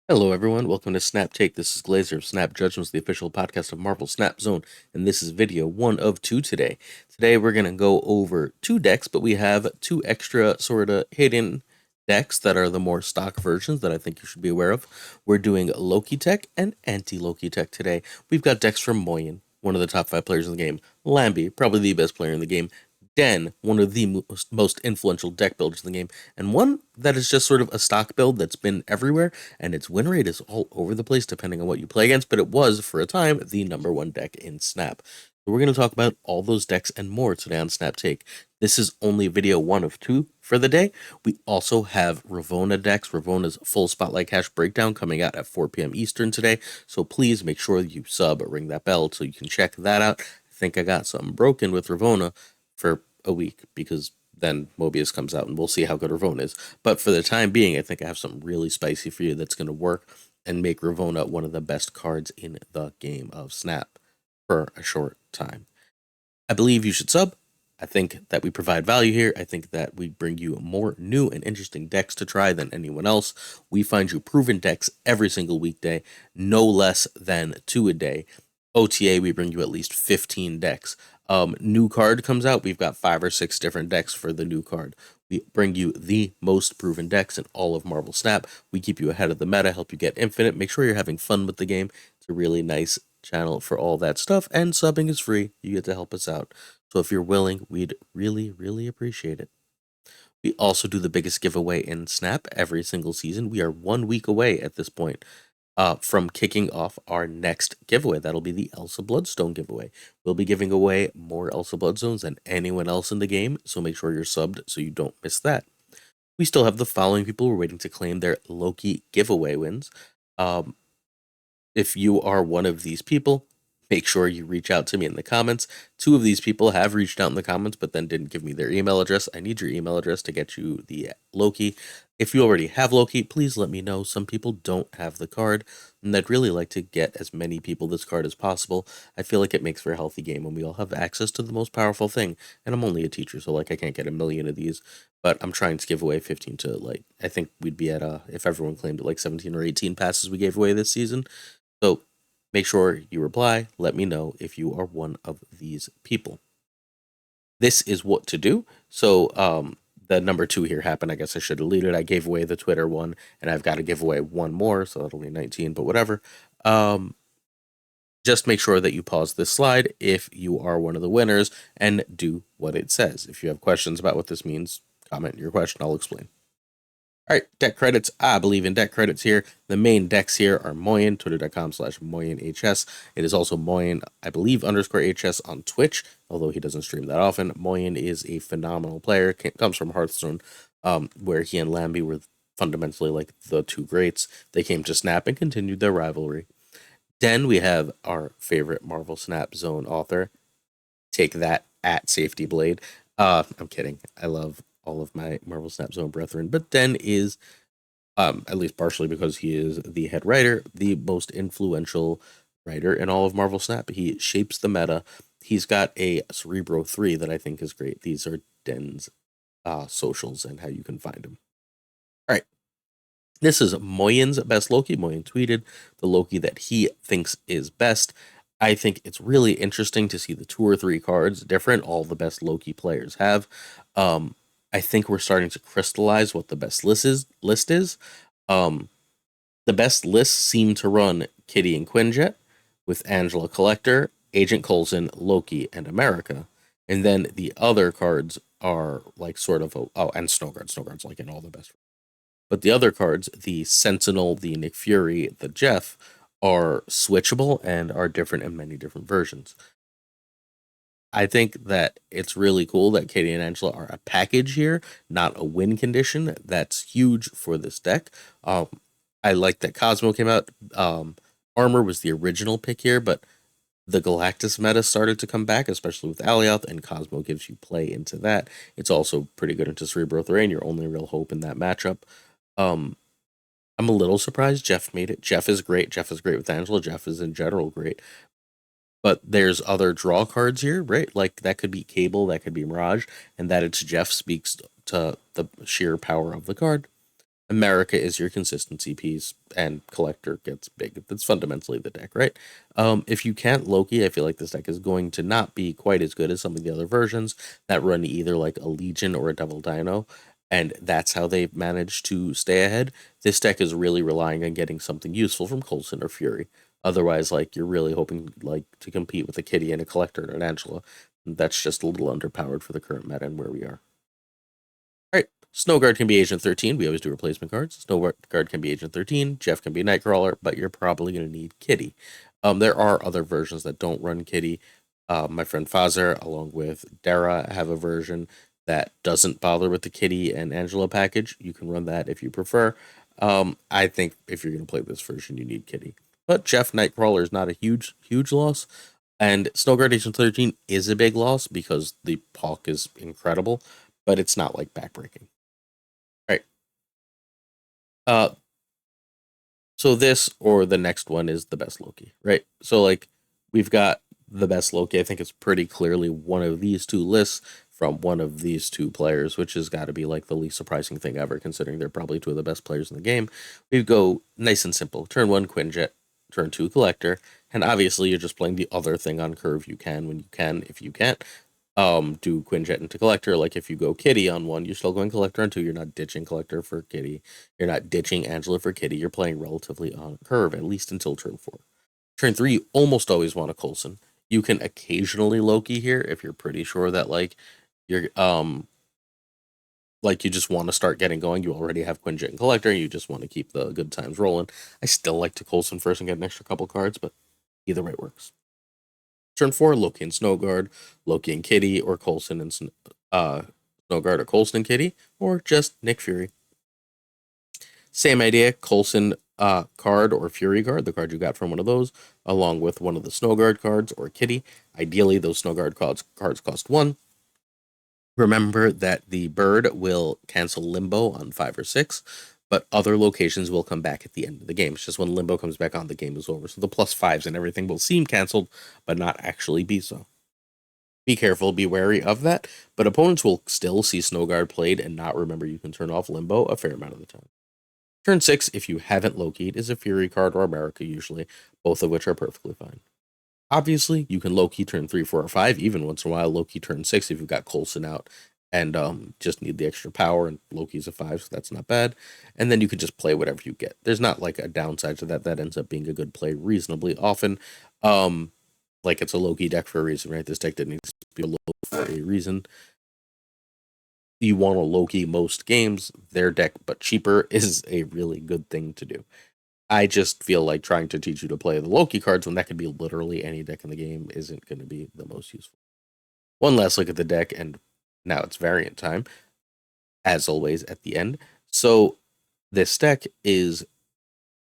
Hello, everyone. Welcome to Snap Take. This is Glazer of Snap Judgments, the official podcast of Marvel Snap Zone, and this is video 1 of 2 today. Today, we're going to go over 2 decks, but we have 2 extra sort of hidden decks that are the more stock versions that I think you should be aware of. We're doing Loki tech and anti-Loki tech today. We've got decks from Moyen, one of the top 5 players in the game, Lamby, probably the best player in the game, Den, one of the most influential deck builders in the game, and one that is just sort of a stock build that's been everywhere, and its win rate is all over the place depending on what you play against, but it was, for a time, the #1 deck in Snap. So we're going to talk about all those decks and more today on Snap Take. This is only video 1 of 2 for the day. We also have Ravonna decks, Ravonna's full Spotlight Cash breakdown coming out at 4 p.m. Eastern today, so please make sure you sub or ring that bell so you can check that out. I think I got something broken with Ravonna for a week because then Mobius comes out and we'll see how good Ravonna is. But for the time being, I think I have something really spicy for you that's going to work and make Ravonna one of the best cards in the game of Snap for a short time. I believe you should sub. I think that we provide value here. I think that we bring you more new and interesting decks to try than anyone else. We find you proven decks every single weekday, no less than 2 a day. OTA, we bring you at least 15 decks. New card comes out, we've got 5 or 6 different decks for the new card. We bring you the most proven decks in all of Marvel Snap. We keep you ahead of the meta, help you get infinite, make sure you're having fun with the game. It's a really nice channel for all that stuff, and subbing is free. You get to help us out. So if you're willing, we'd really appreciate it. We also do the biggest giveaway in Snap every single season. We are 1 week away at this point from kicking off our next giveaway. That'll be the Elsa Bloodstone giveaway. We'll be giving away more Elsa Bloodstones than anyone else in the game, so make sure you're subbed so you don't miss that. We still have the following people who are waiting to claim their Loki giveaway wins. Um, if you are one of these people, make sure you reach out to me in the comments. 2 of these people have reached out in the comments, but then didn't give me their email address. I need your email address to get you the Loki. If you already have Loki, please let me know. Some people don't have the card, and I'd really like to get as many people this card as possible. I feel like it makes for a healthy game when we all have access to the most powerful thing. And I'm only a teacher, so like I can't get a million of these, but I'm trying to give away 15 to like I think we'd be at if everyone claimed it like 17 or 18 passes we gave away this season. So make sure you reply. Let me know if you are one of these people. This is what to do. So the #2 here happened. I guess I should delete it. I gave away the Twitter one, and I've got to give away one more, so that'll be 19, but whatever. Just make sure that you pause this slide if you are one of the winners and do what it says. If you have questions about what this means, comment your question. I'll explain. All right, deck credits. I believe in deck credits here. The main decks here are Moyen, twitter.com/MoyenHS. It is also Moyen, I believe, _HS on Twitch, although he doesn't stream that often. Moyen is a phenomenal player. Comes from Hearthstone, where he and Lamby were fundamentally like the 2 greats. They came to Snap and continued their rivalry. Then we have our favorite Marvel Snap Zone author. Take that at Safety Blade. I'm kidding. I love all of my Marvel Snap Zone brethren, but Den is, at least partially because he is the head writer, the most influential writer in all of Marvel Snap. He shapes the meta. He's got a Cerebro 3 that I think is great. These are Den's socials and how you can find him. All right. This is Moyen's best Loki. Moyen tweeted the Loki that he thinks is best. I think it's really interesting to see the 2 or 3 cards different all the best Loki players have. I think we're starting to crystallize what the best list is. The best lists seem to run Kitty and Quinjet with Angela Collector, Agent Coulson, Loki, and America. And then the other cards are like sort of and Snowguard. Snowguard's like in all the best. But the other cards, the Sentinel, the Nick Fury, the Jeff, are switchable and are different in many different versions. I think that it's really cool that Katie and Angela are a package here, not a win condition. That's huge for this deck. I like that Cosmo came out. Armor was the original pick here, but the Galactus meta started to come back, especially with Alioth, and Cosmo gives you play into that. It's also pretty good into Cerebro 3, and your only real hope in that matchup. Um, I'm a little surprised Jeff made it. Jeff is great. Jeff is great with Angela. Jeff is in general great. But there's other draw cards here, right? Like that could be Cable, that could be Mirage, and that it's Jeff speaks to the sheer power of the card. America is your consistency piece, and Collector gets big. That's fundamentally the deck, right? If you can't Loki, I feel like this deck is going to not be quite as good as some of the other versions that run either like a Legion or a Devil Dino, and that's how they've managed to stay ahead. This deck is really relying on getting something useful from Coulson or Fury. Otherwise, like you're really hoping like to compete with a Kitty and a Collector and an Angela. That's just a little underpowered for the current meta and where we are. All right. Snowguard can be Agent 13. We always do replacement cards. Snowguard can be Agent 13. Jeff can be Nightcrawler, but you're probably going to need Kitty. There are other versions that don't run Kitty. My friend Fazer, along with Dara, have a version that doesn't bother with the Kitty and Angela package. You can run that if you prefer. I think if you're going to play this version, you need Kitty. But Jeff Nightcrawler is not a huge loss. And Snowguard Agent 13 is a big loss because the Hawk is incredible, but it's not like backbreaking. Right. Uh, so this or the next one is the best Loki, right? So like we've got the best Loki. I think it's pretty clearly one of these two lists from one of these two players, which has got to be like the least surprising thing ever, considering they're probably two of the best players in the game. We go nice and simple. Turn one Quinjet, turn two Collector, and obviously you're just playing the other thing on curve you can when you can. If you can't, do Quinjet into Collector. Like if you go Kitty on one, you're still going Collector on two. You're not ditching Collector for Kitty. You're not ditching Angela for Kitty. You're playing relatively on curve, at least until turn 4. Turn 3, you almost always want a Coulson. You can occasionally Loki here if you're pretty sure that you're like you just want to start getting going. You already have Quinjet and Collector, and you just want to keep the good times rolling. I still like to Coulson first and get an extra couple cards, but either way works. Turn 4, Loki and Snowguard, Loki and Kitty, or Coulson and Snowguard or Coulson and Kitty, or just Nick Fury. Same idea, Coulson card or Fury card, the card you got from one of those, along with one of the Snowguard cards or Kitty. Ideally, those Snowguard cards cost 1. Remember that the bird will cancel Limbo on 5 or 6, but other locations will come back at the end of the game. It's just when Limbo comes back on, the game is over. So the +5s and everything will seem canceled, but not actually be so. Be careful, be wary of that, but opponents will still see Snowguard played and not remember you can turn off Limbo a fair amount of the time. Turn 6, if you haven't Loki'd, is a Fury card or America usually, both of which are perfectly fine. Obviously, you can Loki turn 3, 4, or 5, even once in a while Loki turn 6 if you've got Coulson out and just need the extra power, and Loki's a 5, so that's not bad. And then you can just play whatever you get. There's not like a downside to that. That ends up being a good play reasonably often. Like it's a Loki deck for a reason, right? This deck didn't need to be a Loki for a reason. You want a Loki most games, their deck but cheaper is a really good thing to do. I just feel like trying to teach you to play the Loki cards when that could be literally any deck in the game isn't going to be the most useful. One last look at the deck, and now it's variant time, as always at the end. So this deck is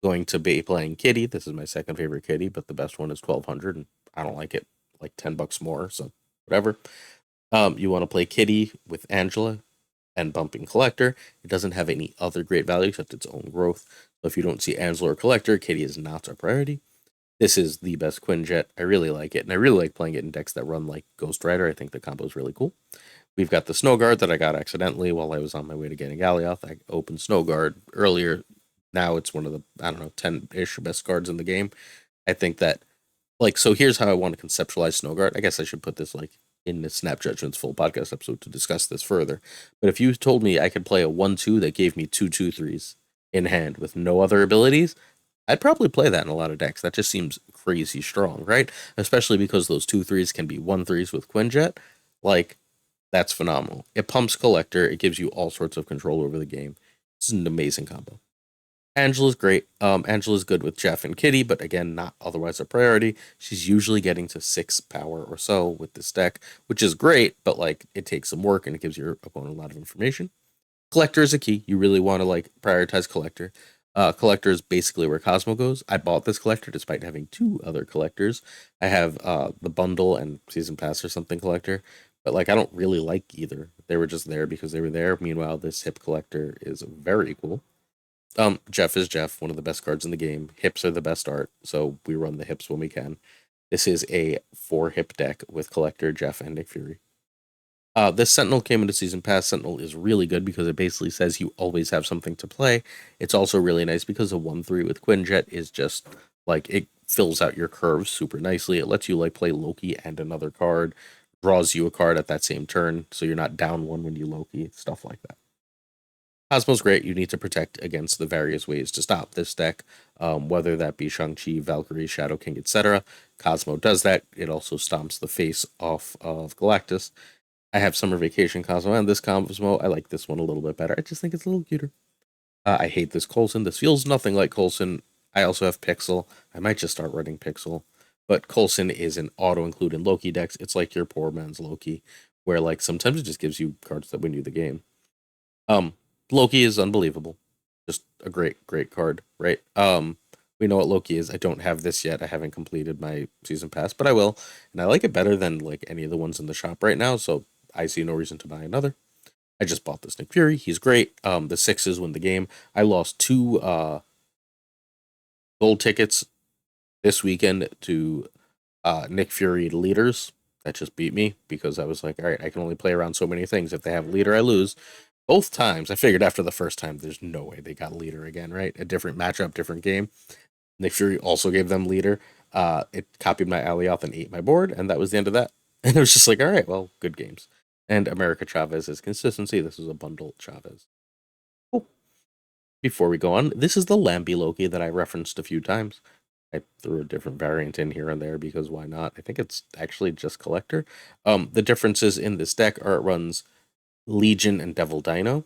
going to be playing Kitty. This is my second favorite Kitty, but the best one is 1200, and I don't like it like $10 more, so whatever. You want to play Kitty with Angela and bumping Collector. It doesn't have any other great value except its own growth. So if you don't see Angela or Collector, Kitty is not a priority. This is the best Quinjet. I really like it, and I really like playing it in decks that run like Ghost Rider. I think the combo is really cool. We've got the Snowguard that I got accidentally while I was on my way to getting Galioth. I opened Snowguard earlier. Now it's one of the, 10-ish best cards in the game. I think that, like, so here's how I want to conceptualize Snowguard. I guess I should put this, like, in the Snap Judgments full podcast episode to discuss this further. But if you told me I could play a 1-2 that gave me 2/2/3s in hand with no other abilities, I'd probably play that in a lot of decks. That just seems crazy strong, right? Especially because those 2/3s can be 1/3s with Quinjet. Like, that's phenomenal. It pumps Collector. It gives you all sorts of control over the game. It's an amazing combo. Angela's great. Angela's good with Jeff and Kitty, but again, not otherwise a priority. She's usually getting to 6 power or so with this deck, which is great, but like it takes some work and it gives your opponent a lot of information. Collector is a key. You really want to like prioritize Collector. Collector is basically where Cosmo goes. I bought this Collector despite having 2 other Collectors. I have the bundle and Season Pass or something Collector, but like I don't really like either. They were just there because they were there. Meanwhile, this Hip Collector is very cool. Jeff is Jeff, one of the best cards in the game. Hips are the best art, so we run the hips when we can. This is a 4 hip deck with Collector, Jeff, and Nick Fury. This Sentinel came into Season Pass. Sentinel is really good because it basically says you always have something to play. It's also really nice because a 1/3 with Quinjet is just like it fills out your curves super nicely. It lets you like play Loki and another card, draws you a card at that same turn, so you're not down one when you Loki, stuff like that. Cosmo's great. You need to protect against the various ways to stop this deck, whether that be Shang-Chi, Valkyrie, Shadow King, etc. Cosmo does that. It also stomps the face off of Galactus. I have Summer Vacation Cosmo and this Cosmo. I like this one a little bit better. I just think it's a little cuter. I hate this Coulson. This feels nothing like Coulson. I also have Pixel. I might just start running Pixel. But Coulson is an auto-include in Loki decks. It's like your poor man's Loki, where like sometimes it just gives you cards that win you the game. Um, Loki is unbelievable. Just a great, great card, right? We know what Loki is. I don't have this yet. I haven't completed my season pass, but I will. And I like it better than like any of the ones in the shop right now, so I see no reason to buy another. I just bought this Nick Fury. He's great. The sixes win the game. I lost two gold tickets this weekend to Nick Fury leaders. That just beat me because I was like, all right, I can only play around so many things. If they have leader, I lose. Both times, I figured after the first time, there's no way they got leader again, right? A different matchup, different game. Nick Fury also gave them leader. It copied my Alioth and ate my board, and that was the end of that. And it was just like, all right, well, good games. And America Chavez is consistency. This is a bundle Chavez. Cool. Before we go on, this is the Lamby Loki that I referenced a few times. I threw a different variant in here and there because why not? I think it's actually just collector. The differences in this deck are it runs Legion and Devil Dino,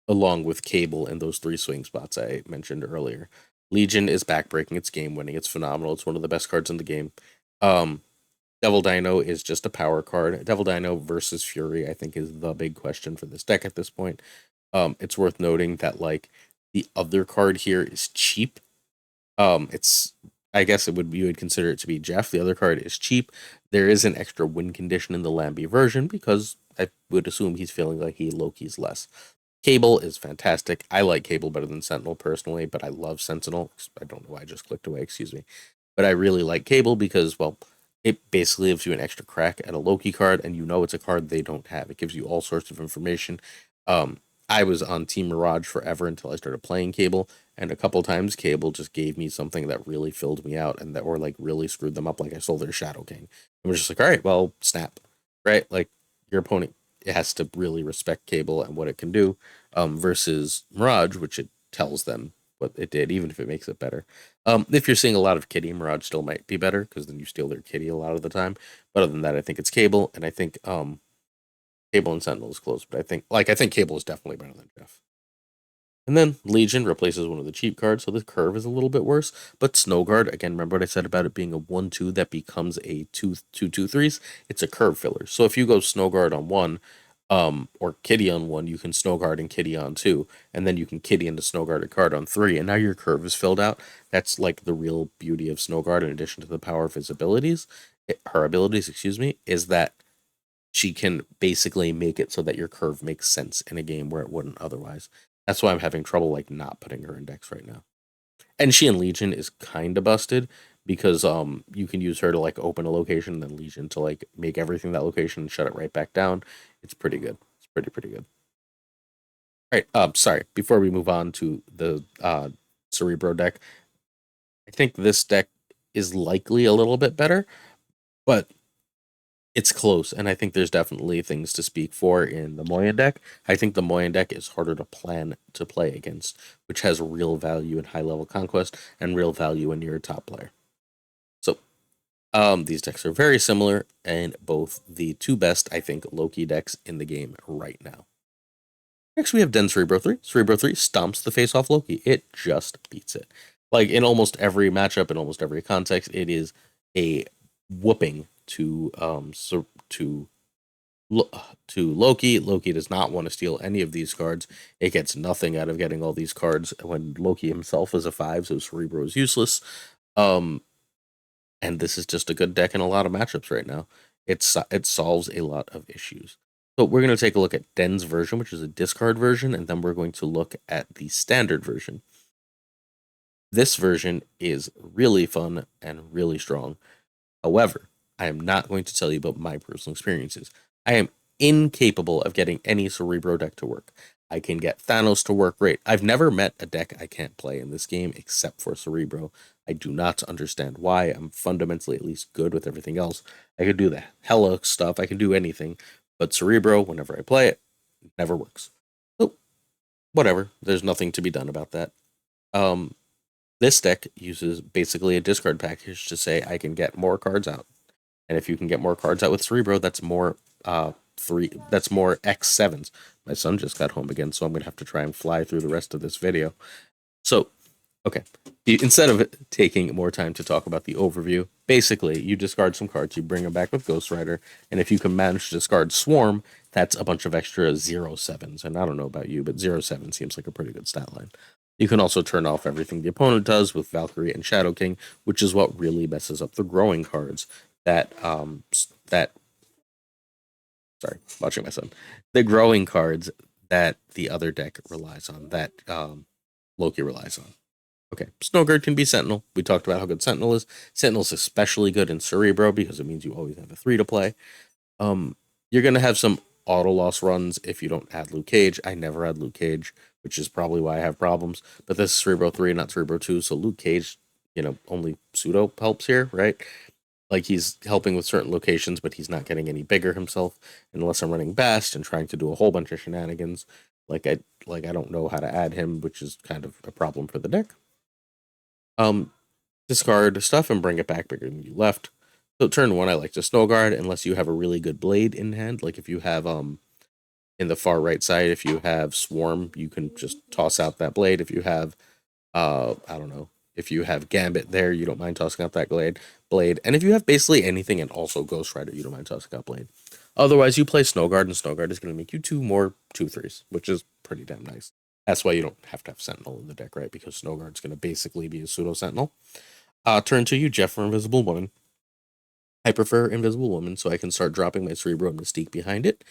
along with Cable and those three swing spots I mentioned earlier. Legion is backbreaking, it's game winning, it's phenomenal, it's one of the best cards in the game. Um, Devil Dino is just a power card. Devil Dino versus Fury, I think, is the big question for this deck at this point. It's worth noting that like the other card here is cheap. It's I guess it would you would consider it to be Jeff. The other card is cheap. There is an extra win condition in the Lamby version because I would assume he's feeling like he Loki's less. Cable is fantastic. I like Cable better than Sentinel personally, but I love Sentinel. I don't know why I just clicked away, excuse me. But I really like Cable because, well, it basically gives you an extra crack at a Loki card, and you know it's a card they don't have. It gives you all sorts of information. Um, I was on Team Mirage forever until I started playing Cable, and a couple times Cable just gave me something that really filled me out, and that or like really screwed them up. Like I stole their Shadow King, and was just like, all right, well, snap, right? Like your opponent has to really respect Cable and what it can do, versus Mirage, which it tells them what it did, even if it makes it better. If you're seeing a lot of Kitty, Mirage still might be better because then you steal their Kitty a lot of the time. But other than that, I think it's Cable, and I think Cable and Sentinel is close. But I think Cable is definitely better than Jeff. And then Legion replaces one of the cheap cards, so the curve is a little bit worse. But Snowguard, again, remember what I said about it being a 1/2 that becomes a 2/2/3s? It's a curve filler. So if you go Snowguard on one, or Kitty on one, you can Snowguard and Kitty on two, and then you can Kitty into Snowguard a card on three, and now your curve is filled out. That's like the real beauty of Snowguard, in addition to the power of his abilities, her abilities, excuse me, is that she can basically make it so that your curve makes sense in a game where it wouldn't otherwise. That's why I'm having trouble like not putting her in decks right now. And she in Legion is kind of busted because you can use her to like open a location and then Legion to like make everything that location and shut it right back down. It's pretty good. It's pretty good. All right. Sorry. Before we move on to the Cerebro deck, I think this deck is likely a little bit better, but it's close, and I think there's definitely things to speak for in the Moyen deck. I think the Moyen deck is harder to plan to play against, which has real value in high level conquest and real value in your top player. So, these decks are very similar, and both the two best, I think, Loki decks in the game right now. Next, we have Den Cerebro 3. Cerebro 3 stomps the face off Loki. It just beats it. Like in almost every matchup, in almost every context, it is a whooping to to Loki. Loki does not want to steal any of these cards. It gets nothing out of getting all these cards when Loki himself is a 5, so Cerebro is useless. Um, and this is just a good deck in a lot of matchups right now. It solves a lot of issues. So we're going to take a look at Den's version, which is a discard version, and then we're going to look at the standard version. This version is really fun and really strong. However, I am not going to tell you about my personal experiences. I am incapable of getting any Cerebro deck to work. I can get Thanos to work great. I've never met a deck I can't play in this game except for Cerebro. I do not understand why. I'm fundamentally at least good with everything else. I could do the hella stuff. I can do anything. But Cerebro, whenever I play it, never works. So, whatever. There's nothing to be done about that. This deck uses basically a discard package to say I can get more cards out. And if you can get more cards out with Cerebro, that's more that's more X7s. My son just got home again, so I'm gonna have to try and fly through the rest of this video. So, okay. Instead of taking more time to talk about the overview, basically you discard some cards, you bring them back with Ghost Rider, and if you can manage to discard Swarm, that's a bunch of extra 0/7s. And I don't know about you, but 0/7 seems like a pretty good stat line. You can also turn off everything the opponent does with Valkyrie and Shadow King, which is what really messes up the growing cards that sorry, watching my son. The growing cards that the other deck relies on, that Loki relies on. Okay, Snowguard can be Sentinel. We talked about how good Sentinel is. Sentinel's especially good in Cerebro because it means you always have a 3 to play. You're going to have some auto loss runs if you don't add Luke Cage. I never had Luke Cage, which is probably why I have problems. But this is Cerebro 3, not Cerebro 2, so Luke Cage, only pseudo helps here, right? Like, he's helping with certain locations, but he's not getting any bigger himself unless I'm running Bast and trying to do a whole bunch of shenanigans. I don't know how to add him, which is kind of a problem for the deck. Discard stuff and bring it back bigger than you left. So turn 1, I like to Snowguard unless you have a really good blade in hand. Like if you have in the far right side, if you have Swarm, you can just toss out that blade. If you have I don't know, if you have Gambit there, you don't mind tossing out that blade. And if you have basically anything and also Ghost Rider, you don't mind tossing out blade. Otherwise, you play Snowguard, and Snowguard is going to make you 2 more 2/3s, which is pretty damn nice. That's why you don't have to have Sentinel in the deck, right? Because Snowguard's going to basically be a pseudo Sentinel. Turn 2, you Jeff for Invisible Woman. I prefer Invisible Woman so I can start dropping my Cerebro and Mystique behind it.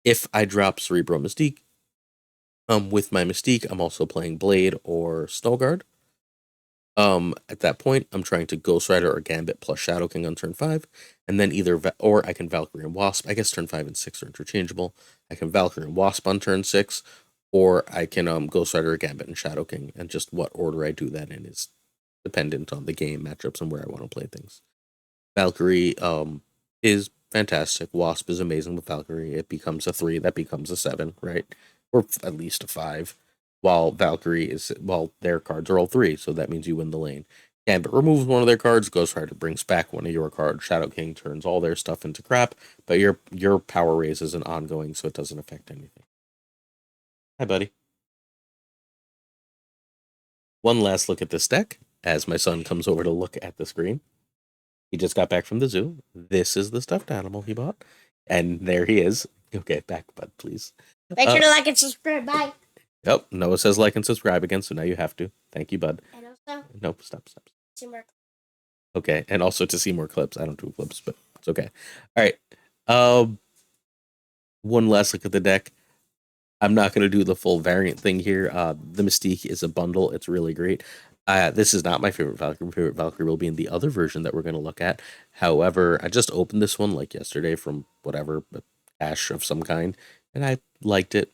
If I drop Cerebro Mystique, with my Mystique, I'm also playing Blade or Snowguard. At that point, I'm trying to Ghost Rider or Gambit plus Shadow King on turn 5, and then or I can Valkyrie and Wasp. I guess turn 5 and 6 are interchangeable. I can Valkyrie and Wasp on turn 6, or I can Ghost Rider or Gambit and Shadow King, and just what order I do that in is dependent on the game matchups and where I want to play things. Valkyrie is fantastic. Wasp is amazing with Valkyrie. It becomes a 3, that becomes a 7, right? Or at least a 5. While Valkyrie their cards are all 3, so that means you win the lane. Gambit removes one of their cards, Ghost Rider brings back one of your cards, Shadow King turns all their stuff into crap, but your power raise isn't ongoing, so it doesn't affect anything. Hi, buddy. One last look at this deck, as my son comes over to look at the screen. He just got back from the zoo. This is the stuffed animal he bought. And there he is. Okay, back, bud, please. Make sure to like and subscribe. Bye. Yep, Noah says like and subscribe again, so now you have to. Thank you, bud. And also, nope, stop. See more. Okay, and also to see more clips. I don't do clips, but it's okay. All right. One last look at the deck. I'm not going to do the full variant thing here. The Mystique is a bundle. It's really great. This is not my favorite Valkyrie. My favorite Valkyrie will be in the other version that we're going to look at. However, I just opened this one like yesterday from whatever, a cache of some kind, and I liked it.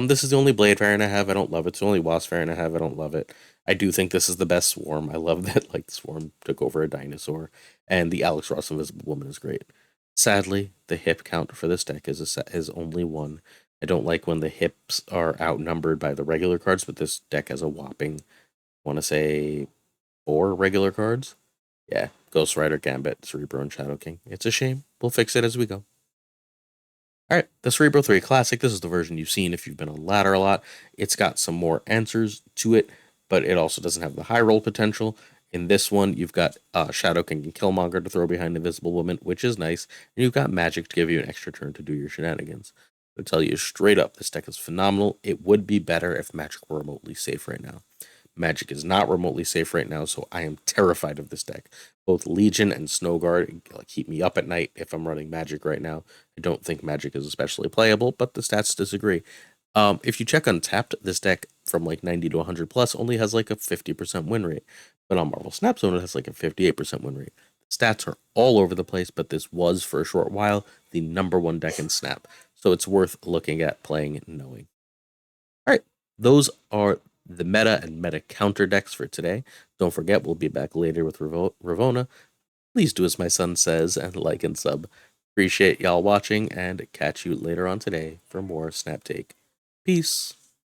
This is the only Blade variant I have. I don't love it. It's the only Wasp variant I have. I don't love it. I do think this is the best Swarm. I love that like Swarm took over a dinosaur, and the Alex Ross Invisible Woman is great. Sadly, the hip count for this deck is only 1. I don't like when the hips are outnumbered by the regular cards, but this deck has a whopping, I want to say, 4 regular cards. Yeah, Ghost Rider, Gambit, Cerebro, and Shadow King. It's a shame. We'll fix it as we go. Alright, the Cerebro 3 Classic. This is the version you've seen if you've been on ladder a lot. It's got some more answers to it, but it also doesn't have the high roll potential. In this one, you've got Shadow King and Killmonger to throw behind Invisible Woman, which is nice, and you've got Magic to give you an extra turn to do your shenanigans. I'll tell you straight up, this deck is phenomenal. It would be better if Magic were remotely safe right now. Magic is not remotely safe right now, so I am terrified of this deck. Both Legion and Snowguard keep me up at night if I'm running Magic right now. I don't think Magic is especially playable, but the stats disagree. If you check Untapped, this deck from like 90 to 100 plus only has like a 50% win rate. But on Marvel Snap Zone, it has like a 58% win rate. The stats are all over the place, but this was, for a short while, the #1 deck in Snap. So it's worth looking at, playing, and knowing. All right, those are the meta and meta counter decks for today. Don't forget, we'll be back later with Ravona. Please do as my son says and like and sub. Appreciate y'all watching and catch you later on today for more Snap Take. Peace.